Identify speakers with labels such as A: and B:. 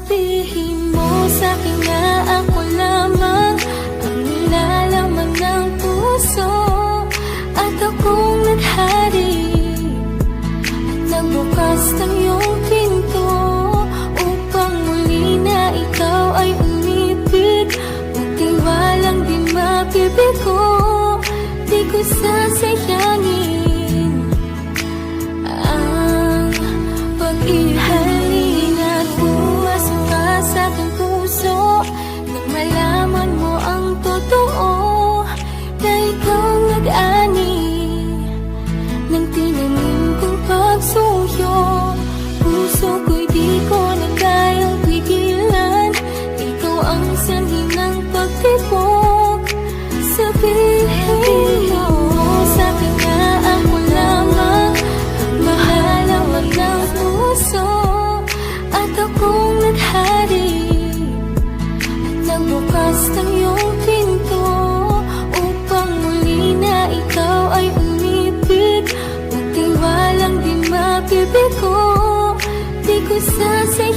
A: Sabihin mo sa'kin na ako lamang ang nilalaman ng puso, at akong naghari at nagbukas ng iyong pinto upang muli na ikaw ay umibig. Magtiwalang di mabibigo, di ko sasayangin ang pag-ihalin at pumasok ka sa aking puso nang malaman mo ang totoo na ikaw nag-ani ng tinanim kong pagsuyo. Puso ko'y di ko na kayang pigilan, ikaw ang sanhi ng pagtibok. Sabihin mo sa'kin na ako lamang ang mahalawag ng puso, at akong naghari at nagbukas ng iyong pinto upang muli na ikaw ay umibig. Magtiwalang di mabibigo, di ko sasayangin